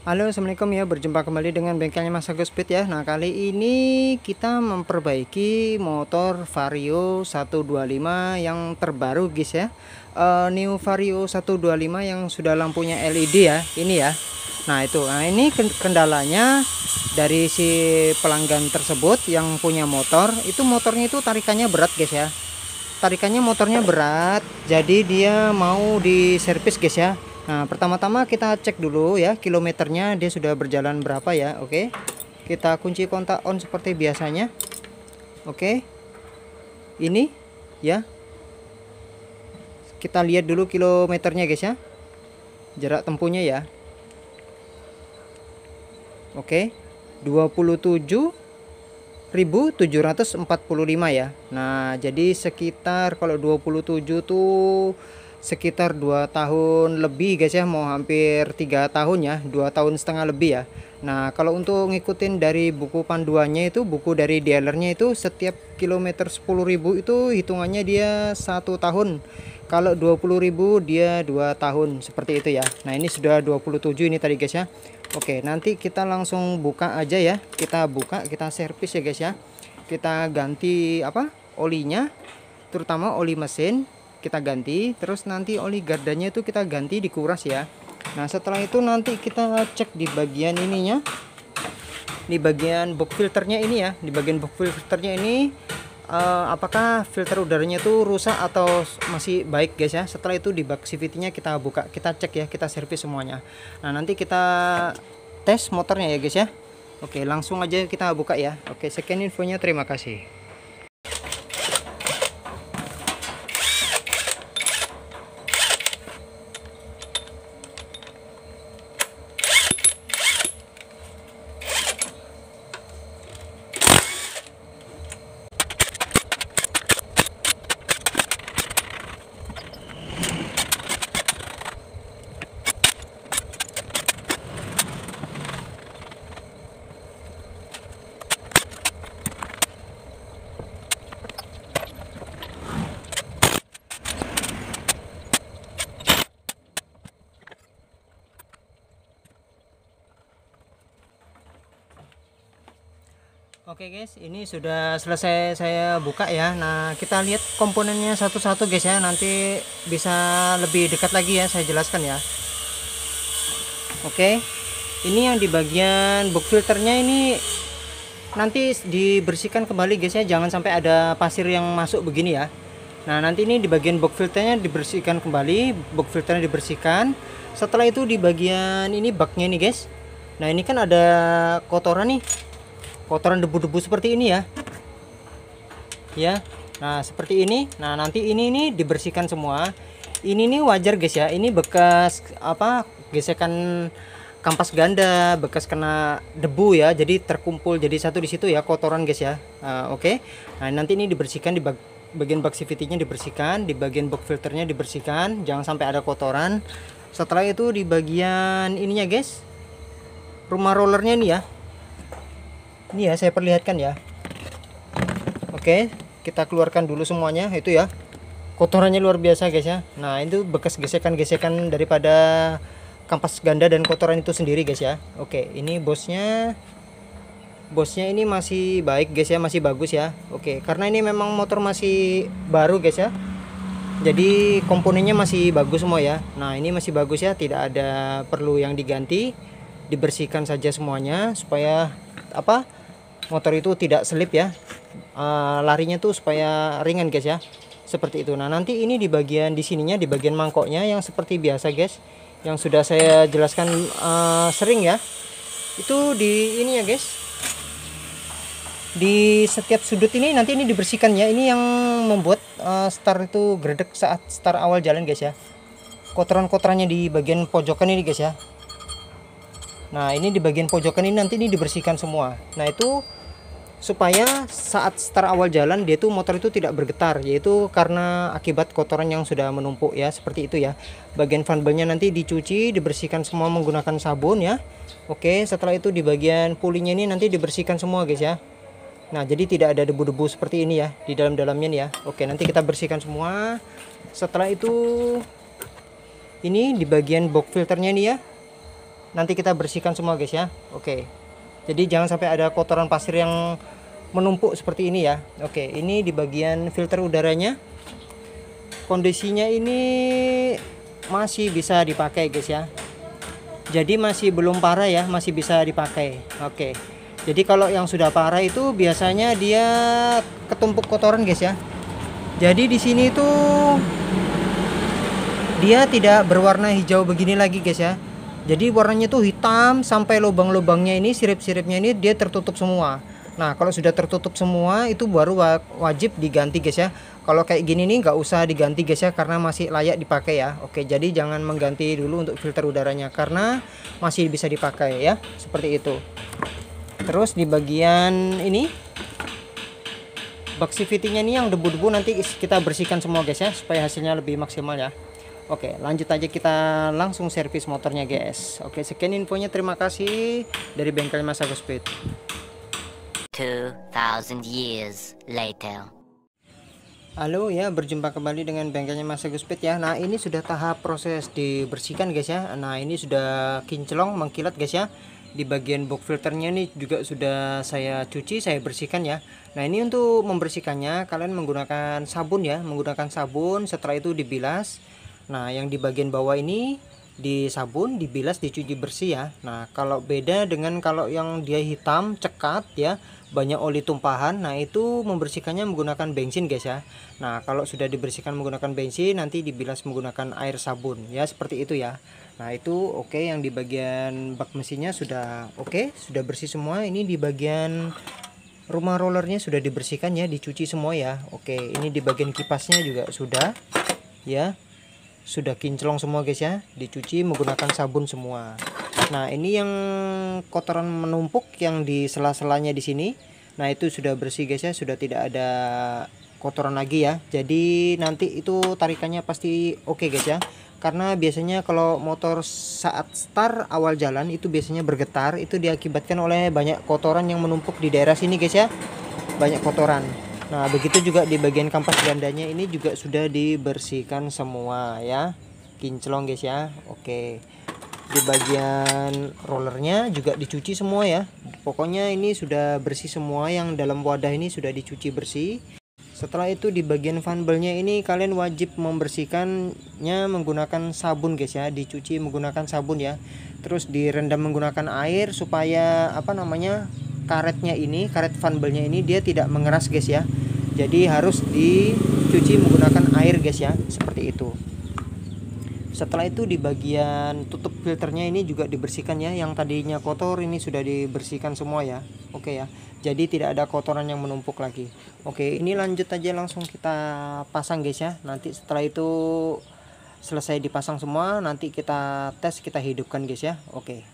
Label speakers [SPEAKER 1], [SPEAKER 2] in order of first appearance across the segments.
[SPEAKER 1] Halo, assalamualaikum ya. Berjumpa kembali dengan bengkelnya Mas Agus Speed ya. Nah, kali ini kita memperbaiki motor Vario 125 yang terbaru guys ya. New Vario 125 yang sudah lampunya LED ya. Ini ya. Nah itu, ini kendalanya dari si pelanggan tersebut yang punya motor. Itu motornya itu tarikannya berat guys ya. Tarikannya motornya berat, jadi dia mau diservis guys ya. Nah, pertama-tama kita cek dulu ya kilometernya dia sudah berjalan berapa ya. Oke. Kita kunci kontak on seperti biasanya. Oke. Ini ya. Kita lihat dulu kilometernya guys ya. Jarak tempuhnya ya. Oke. 27.745 ya. Nah, jadi sekitar kalau 27 tuh sekitar 2 tahun lebih guys ya, mau hampir 3 tahun ya, 2 tahun setengah lebih ya. Nah, kalau untuk ngikutin dari buku panduannya itu, buku dari dealernya itu setiap kilometer 10.000 itu hitungannya dia 1 tahun. Kalau 20.000 dia 2 tahun seperti itu ya. Nah, ini sudah 27 ini tadi guys ya. Oke, nanti kita langsung buka aja ya. Kita buka, kita servis ya guys ya. Kita ganti olinya, terutama oli mesin kita ganti. Terus nanti oli gardanya itu kita ganti, dikuras ya. Nah, setelah itu nanti kita cek di bagian ininya, di bagian box filternya ini ya. Di bagian box filternya ini apakah filter udaranya itu rusak atau masih baik guys ya. Setelah itu di box CVT-nya kita buka, kita cek ya, kita servis semuanya. Nah, nanti kita tes motornya ya guys ya. Oke, langsung aja kita buka ya. Oke, sekian infonya, terima kasih. Oke guys, ini sudah selesai saya buka ya. Nah, kita lihat komponennya satu-satu guys ya. Nanti bisa lebih dekat lagi ya saya jelaskan ya. Oke, ini yang di bagian box filternya ini nanti dibersihkan kembali guys ya. Jangan sampai ada pasir yang masuk begini ya. Nah, nanti ini di bagian box filternya dibersihkan kembali, box filternya dibersihkan. Setelah itu di bagian ini baknya nih guys. Nah, ini kan ada kotoran nih, kotoran debu-debu seperti ini ya. Ya. Nah, seperti ini. Nah, nanti ini dibersihkan semua. Ini nih wajar guys ya. Ini bekas gesekan kampas ganda, bekas kena debu ya. Jadi terkumpul jadi satu di situ ya, kotoran guys ya. Oke. Nah, nanti ini dibersihkan di bagian box CVT-nya dibersihkan, di bagian box filternya dibersihkan, jangan sampai ada kotoran. Setelah itu di bagian ininya guys, rumah rollernya nih ya. Ini ya saya perlihatkan ya. Oke, kita keluarkan dulu semuanya itu ya. Kotorannya luar biasa guys ya. Nah, itu bekas gesekan-gesekan daripada kampas ganda dan kotoran itu sendiri guys ya. Oke, ini bosnya ini masih baik guys ya, masih bagus ya. Oke, karena ini memang motor masih baru guys ya. Jadi komponennya masih bagus semua ya. Nah, ini masih bagus ya, tidak ada perlu yang diganti. Dibersihkan saja semuanya supaya motor itu tidak selip ya, larinya tuh supaya ringan guys ya, seperti itu. Nah, nanti ini di bagian di sininya, di bagian mangkoknya yang seperti biasa guys, yang sudah saya jelaskan sering ya, itu di ini ya guys, di setiap sudut ini nanti ini dibersihkan ya. Ini yang membuat start itu gredek saat start awal jalan guys ya. Kotoran-kotorannya di bagian pojokan ini guys ya. Nah, ini di bagian pojokan ini nanti ini dibersihkan semua. Nah, itu supaya saat start awal jalan dia tuh motor itu tidak bergetar, yaitu karena akibat kotoran yang sudah menumpuk ya, seperti itu ya. Bagian fan belnya nanti dicuci, dibersihkan semua menggunakan sabun ya. Oke, setelah itu di bagian pulinya ini nanti dibersihkan semua guys ya. Nah, jadi tidak ada debu-debu seperti ini ya di dalam-dalamnya nih ya. Oke, nanti kita bersihkan semua. Setelah itu ini di bagian box filternya nih ya. nanti kita bersihkan semua guys ya. Oke. Jadi jangan sampai ada kotoran pasir yang menumpuk seperti ini ya. Oke, ini di bagian filter udaranya. Kondisinya ini masih bisa dipakai guys ya. Jadi masih belum parah ya, masih bisa dipakai. Oke. Jadi kalau yang sudah parah itu biasanya dia ketumpuk kotoran guys ya. Jadi di sini tuh dia tidak berwarna hijau begini lagi guys ya. Jadi warnanya tuh hitam sampai lubang-lubangnya ini, sirip-siripnya ini dia tertutup semua. Nah kalau sudah tertutup semua itu baru wajib diganti guys ya. Kalau kayak gini nih nggak usah diganti guys ya, karena masih layak dipakai ya. Oke, jadi jangan mengganti dulu untuk filter udaranya karena masih bisa dipakai ya, seperti itu. Terus di bagian ini bak CVT-nya ini yang debu-debu nanti kita bersihkan semua guys ya, supaya hasilnya lebih maksimal ya. Oke, lanjut aja kita langsung servis motornya guys. Oke, sekian infonya, terima kasih dari bengkel Mas Agus Speed.
[SPEAKER 2] 2000 years later.
[SPEAKER 1] Halo ya, berjumpa kembali dengan bengkelnya Mas Agus Speed ya. Nah ini sudah tahap proses dibersihkan guys ya. Nah ini sudah kinclong mengkilat guys ya. Di bagian box filternya ini juga sudah saya cuci, saya bersihkan ya. Nah ini untuk membersihkannya kalian menggunakan sabun ya, menggunakan sabun, setelah itu dibilas. Nah yang di bagian bawah ini di sabun, dibilas, dicuci bersih ya. Nah kalau beda dengan kalau yang dia hitam cekat ya, banyak oli tumpahan, nah itu membersihkannya menggunakan bensin guys ya. Nah kalau sudah dibersihkan menggunakan bensin, nanti dibilas menggunakan air sabun ya, seperti itu ya. Nah itu oke, yang di bagian bak mesinnya sudah oke, sudah bersih semua. Ini di bagian rumah rollernya sudah dibersihkan ya, dicuci semua ya. Oke, ini di bagian kipasnya juga sudah ya, sudah kinclong semua guys ya, dicuci menggunakan sabun semua. Nah ini yang kotoran menumpuk yang di sela-selanya di sini, nah itu sudah bersih guys ya, sudah tidak ada kotoran lagi ya. Jadi nanti itu tarikannya pasti oke guys ya, karena biasanya kalau motor saat start awal jalan itu biasanya bergetar, itu diakibatkan oleh banyak kotoran yang menumpuk di daerah sini guys ya, banyak kotoran. Nah begitu juga di bagian kampas gandanya ini juga sudah dibersihkan semua ya, kinclong guys ya. Oke, di bagian rollernya juga dicuci semua ya. Pokoknya ini sudah bersih semua, yang dalam wadah ini sudah dicuci bersih. Setelah itu di bagian fanbelnya ini kalian wajib membersihkannya menggunakan sabun guys ya, dicuci menggunakan sabun ya. Terus direndam menggunakan air supaya karetnya ini, karet fanbelnya ini dia tidak mengeras guys ya. Jadi harus dicuci menggunakan air guys ya, seperti itu. Setelah itu di bagian tutup filternya ini juga dibersihkan ya, yang tadinya kotor ini sudah dibersihkan semua ya. Oke ya, jadi tidak ada kotoran yang menumpuk lagi. Oke, ini lanjut aja langsung kita pasang guys ya. Nanti setelah itu selesai dipasang semua, nanti kita tes, kita hidupkan guys ya. Oke.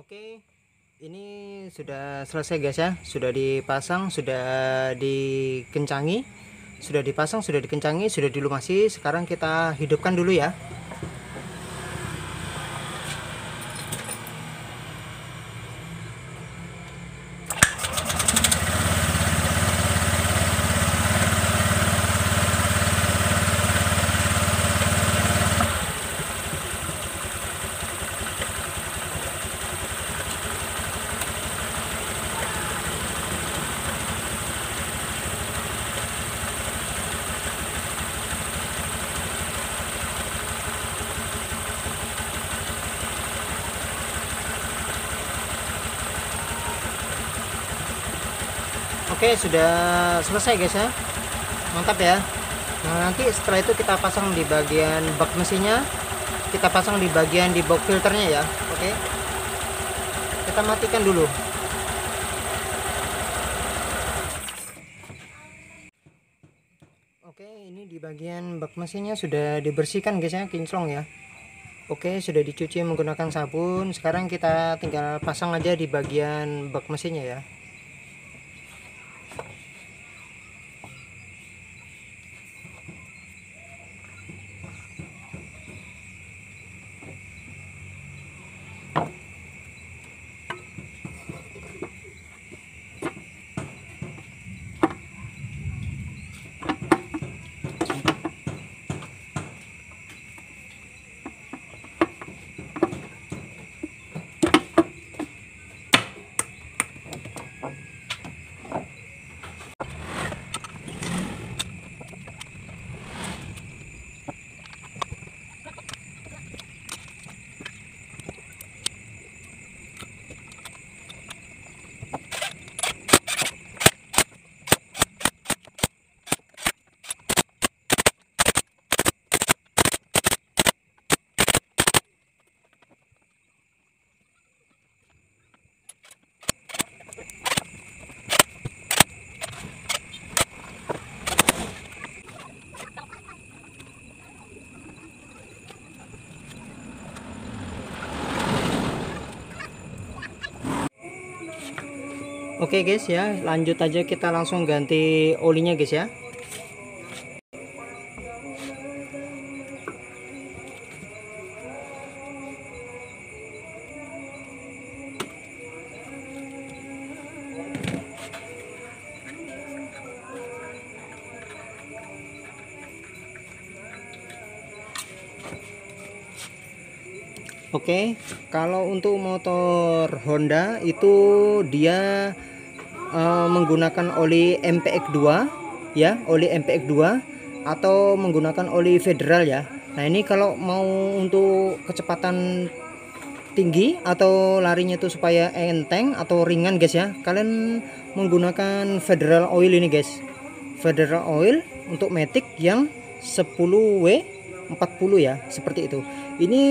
[SPEAKER 1] Oke, ini sudah selesai guys ya, sudah dipasang, sudah dikencangi, sudah dipasang, sudah dikencangi, sudah dilumasi. Sekarang kita hidupkan dulu ya. Oke, sudah selesai guys ya, mantap ya. Nah nanti setelah itu kita pasang di bagian bak mesinnya, kita pasang di bagian di box filternya ya. Oke, kita matikan dulu. bagian bak mesinnya sudah dibersihkan guys ya, kinclong ya. Oke, sudah dicuci menggunakan sabun. Sekarang kita tinggal pasang aja di bagian bak mesinnya ya. Oke guys ya, lanjut aja kita langsung ganti olinya guys ya. Oke, kalau untuk motor Honda itu dia menggunakan oli MPX2 ya, oli MPX2 atau menggunakan oli federal ya. Nah, ini kalau mau untuk kecepatan tinggi atau larinya itu supaya enteng atau ringan guys ya, kalian menggunakan federal oil ini guys. Federal oil untuk Matic yang 10W40 ya, seperti itu. Ini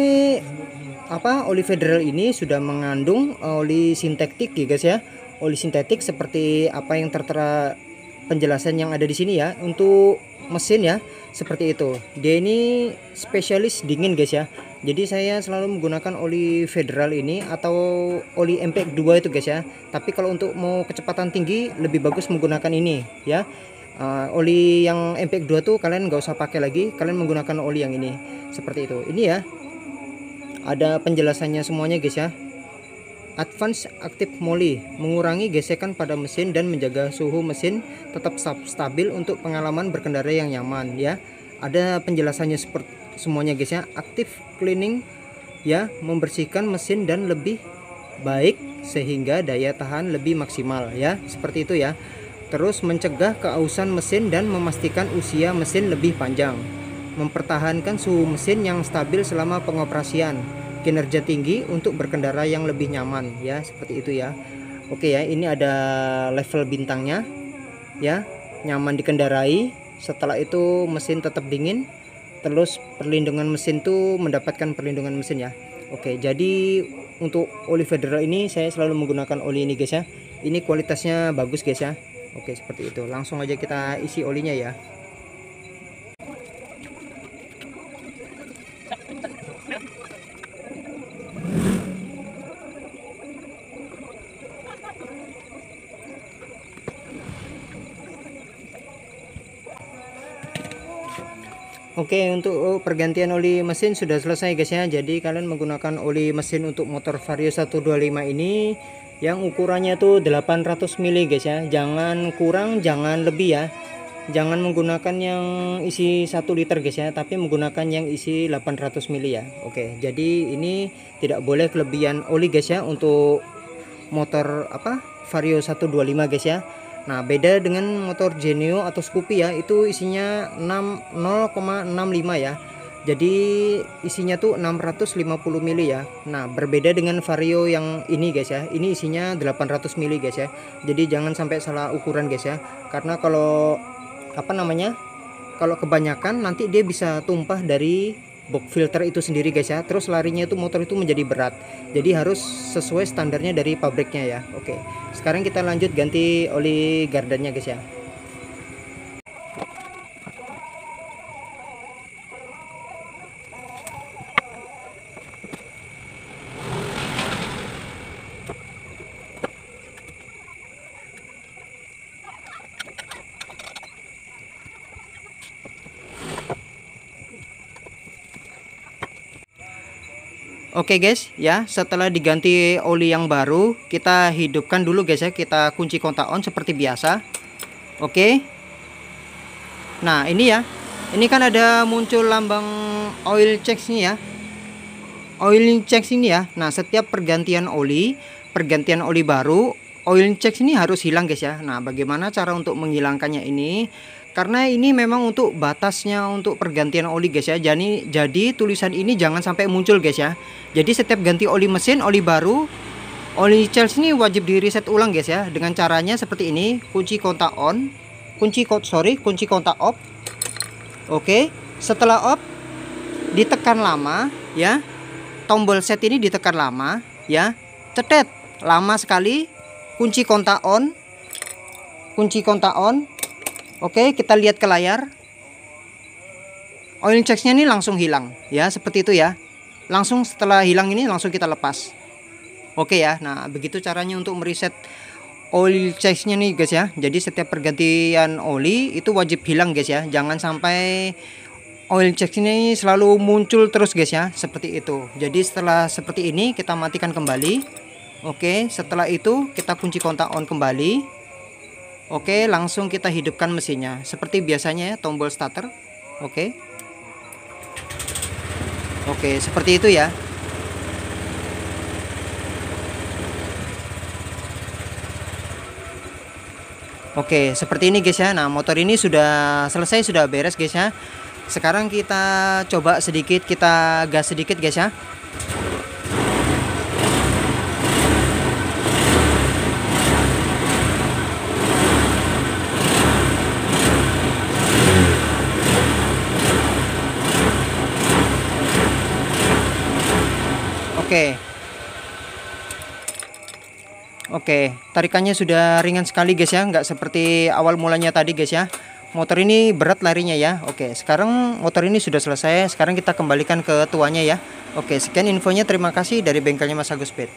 [SPEAKER 1] apa, oli federal ini sudah mengandung oli sintetik ya guys ya. Oli sintetik seperti apa yang tertera penjelasan yang ada di sini ya, untuk mesin ya, seperti itu. Dia ini spesialis dingin guys ya. Jadi saya selalu menggunakan oli federal ini atau oli MPX2 itu guys ya. Tapi kalau untuk mau kecepatan tinggi lebih bagus menggunakan ini ya. Oli yang MPX2 tuh kalian nggak usah pakai lagi, kalian menggunakan oli yang ini, seperti itu. Ini ya, ada penjelasannya semuanya guys ya. Advance Active Moly mengurangi gesekan pada mesin dan menjaga suhu mesin tetap stabil untuk pengalaman berkendara yang nyaman ya. Ada penjelasannya seperti semuanya guys ya. Active Cleaning ya, membersihkan mesin dan lebih baik sehingga daya tahan lebih maksimal ya, seperti itu ya. Terus mencegah keausan mesin dan memastikan usia mesin lebih panjang. Mempertahankan suhu mesin yang stabil selama pengoperasian. Kinerja tinggi untuk berkendara yang lebih nyaman ya, seperti itu ya. Oke ya, ini ada level bintangnya ya. Nyaman dikendarai, setelah itu mesin tetap dingin, terus perlindungan mesin tuh mendapatkan perlindungan mesin ya. Oke, jadi untuk oli federal ini saya selalu menggunakan oli ini guys ya. Ini kualitasnya bagus guys ya. Oke, seperti itu. Langsung aja kita isi olinya ya. Oke, untuk pergantian oli mesin sudah selesai guys ya. Jadi kalian menggunakan oli mesin untuk motor Vario 125 ini yang ukurannya tuh 800 mili guys ya. Jangan kurang, jangan lebih ya. Jangan menggunakan yang isi 1 liter guys ya, tapi menggunakan yang isi 800 mili ya. Oke, jadi ini tidak boleh kelebihan oli guys ya untuk motor apa, Vario 125 guys ya. Nah, beda dengan motor Genio atau Scoopy ya, itu isinya 0,65 ya. Jadi isinya tuh 650 mili ya. Nah, berbeda dengan Vario yang ini guys ya. Ini isinya 800 mili guys ya. Jadi jangan sampai salah ukuran guys ya. Karena kalau apa namanya? Kalau kebanyakan nanti dia bisa tumpah dari box filter itu sendiri guys ya. Terus larinya itu motor itu menjadi berat. Jadi harus sesuai standarnya dari pabriknya ya. Oke. Sekarang kita lanjut ganti oli gardannya guys ya. Oke guys ya, setelah diganti oli yang baru, kita hidupkan dulu guys ya, kita kunci kontak on seperti biasa. Oke. Nah ini ya, ini kan ada muncul lambang oil change ini ya, oil change ini ya. Nah setiap pergantian oli baru, oil change ini harus hilang guys ya. Nah bagaimana cara untuk menghilangkannya ini? Karena ini memang untuk batasnya untuk pergantian oli guys ya. Jadi tulisan ini jangan sampai muncul guys ya. Jadi setiap ganti oli mesin, oli baru, oli charge ini wajib di reset ulang guys ya. Dengan caranya seperti ini, kunci kontak on, kunci kontak off. Oke, setelah off ditekan lama ya. Tombol set ini ditekan lama ya. Cetet, lama sekali. Kunci kontak on. Oke, kita lihat ke layar. Oil change-nya ini langsung hilang ya, seperti itu ya. Langsung setelah hilang ini langsung kita lepas. Oke ya. Nah, begitu caranya untuk mereset oil change-nya nih guys ya. Jadi setiap pergantian oli itu wajib hilang guys ya. Jangan sampai oil change ini selalu muncul terus guys ya, seperti itu. Jadi setelah seperti ini kita matikan kembali. Oke, setelah itu kita kunci kontak on kembali. Oke, langsung kita hidupkan mesinnya seperti biasanya ya, tombol starter. Oke, seperti itu ya. Oke, seperti ini guys ya. Nah, motor ini sudah selesai, sudah beres guys ya. Sekarang kita coba sedikit, kita gas sedikit guys ya. Oke, tarikannya sudah ringan sekali guys ya, nggak seperti awal mulanya tadi guys ya. Motor ini berat larinya ya. Oke, sekarang motor ini sudah selesai. Sekarang kita kembalikan ke tuanya ya. Oke, sekian infonya, terima kasih dari bengkelnya Mas Agus Speed.